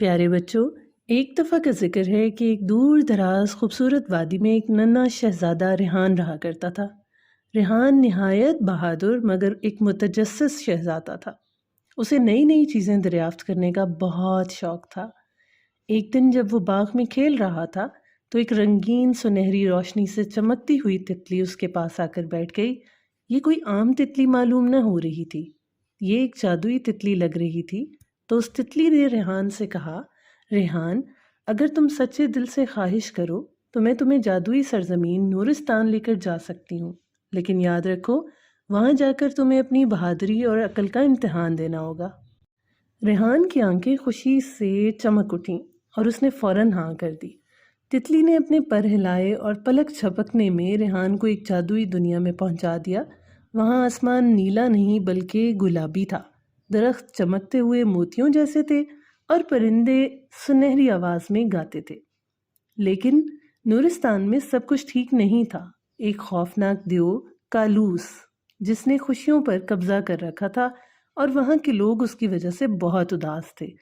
प्यारे बच्चों, एक दफ़ा का जिक्र है कि एक दूर दराज खूबसूरत वादी में एक नन्हा शहज़ादा रेहान रहा करता था। रेहान निहायत बहादुर मगर एक मुतजस्सिस शहज़ादा था। उसे नई नई चीज़ें दरियाफ्त करने का बहुत शौक़ था। एक दिन जब वो बाग में खेल रहा था तो एक रंगीन सुनहरी रोशनी से चमकती हुई तितली उसके पास आकर बैठ गई। ये कोई आम तितली मालूम न हो रही थी, ये एक जादुई तितली लग रही थी। तो उस तितली ने रेहान से कहा, रेहान, अगर तुम सच्चे दिल से ख्वाहिश करो तो मैं तुम्हें जादुई सरजमीन नूरिस्तान लेकर जा सकती हूँ, लेकिन याद रखो वहाँ जाकर तुम्हें अपनी बहादुरी और अक्ल का इम्तिहान देना होगा। रेहान की आंखें खुशी से चमक उठीं और उसने फौरन हाँ कर दी। तितली ने अपने पर हिलाए और पलक झपकने में रेहान को एक जादुई दुनिया में पहुंचा दिया। वहाँ आसमान नीला नहीं बल्कि गुलाबी था, दरख्त चमकते हुए मोतियों जैसे थे और परिंदे सुनहरी आवाज़ में गाते थे। लेकिन नूरिस्तान में सब कुछ ठीक नहीं था। एक खौफनाक देव कालूस, जिसने खुशियों पर कब्जा कर रखा था, और वहाँ के लोग उसकी वजह से बहुत उदास थे।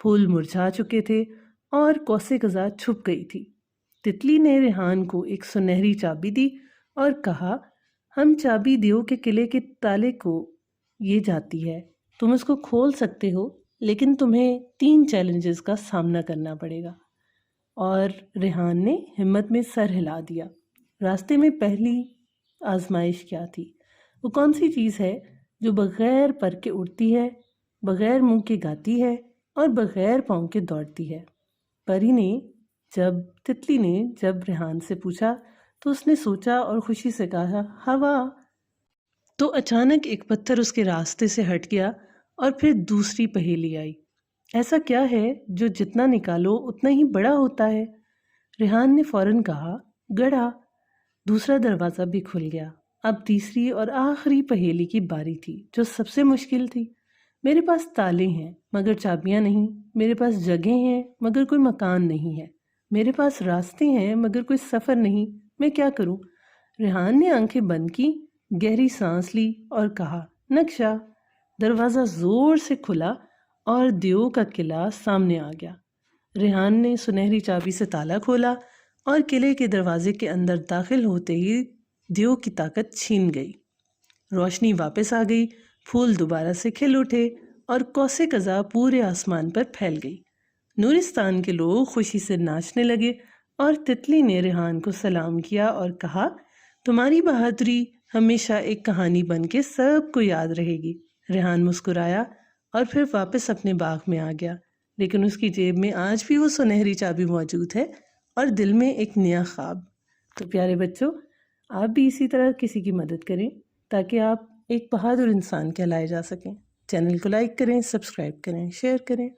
फूल मुरझा चुके थे और कौसे कज़ा छुप गई थी। तितली ने रेहान को एक सुनहरी चाबी दी और कहा, हम चाबी देव के किले के ताले को ये जाती है, तुम उसको खोल सकते हो, लेकिन तुम्हें 3 चैलेंजेस का सामना करना पड़ेगा। और रेहान ने हिम्मत में सर हिला दिया। रास्ते में पहली आजमाइश क्या थी? वो कौन सी चीज़ है जो बग़ैर पर के उड़ती है, बग़ैर मुंह के गाती है और बग़ैर पाँव के दौड़ती है? तितली ने जब रेहान से पूछा तो उसने सोचा और खुशी से कहा, हवा। तो अचानक एक पत्थर उसके रास्ते से हट गया और फिर दूसरी पहेली आई। ऐसा क्या है जो जितना निकालो उतना ही बड़ा होता है? रेहान ने फौरन कहा, गधा। दूसरा दरवाज़ा भी खुल गया। अब तीसरी और आखिरी पहेली की बारी थी, जो सबसे मुश्किल थी। मेरे पास ताले हैं मगर चाबियां नहीं, मेरे पास जगह हैं मगर कोई मकान नहीं है, मेरे पास रास्ते हैं मगर कोई सफ़र नहीं, मैं क्या करूं? रेहान ने आंखें बंद की, गहरी सांस ली और कहा, नक्शा। दरवाज़ा ज़ोर से खुला और देव का किला सामने आ गया। रेहान ने सुनहरी चाबी से ताला खोला और किले के दरवाजे के अंदर दाखिल होते ही देव की ताकत छीन गई। रोशनी वापस आ गई, फूल दोबारा से खिल उठे और कौसे कज़ा पूरे आसमान पर फैल गई। नूरिस्तान के लोग खुशी से नाचने लगे और तितली ने रेहान को सलाम किया और कहा, तुम्हारी बहादुरी हमेशा एक कहानी बन के सबको याद रहेगी। रेहान मुस्कुराया और फिर वापस अपने बाग में आ गया, लेकिन उसकी जेब में आज भी वो सुनहरी चाबी मौजूद है और दिल में एक नया ख्वाब। तो प्यारे बच्चों, आप भी इसी तरह किसी की मदद करें ताकि आप एक बहादुर इंसान कहलाए जा सकें। चैनल को लाइक करें, सब्सक्राइब करें, शेयर करें।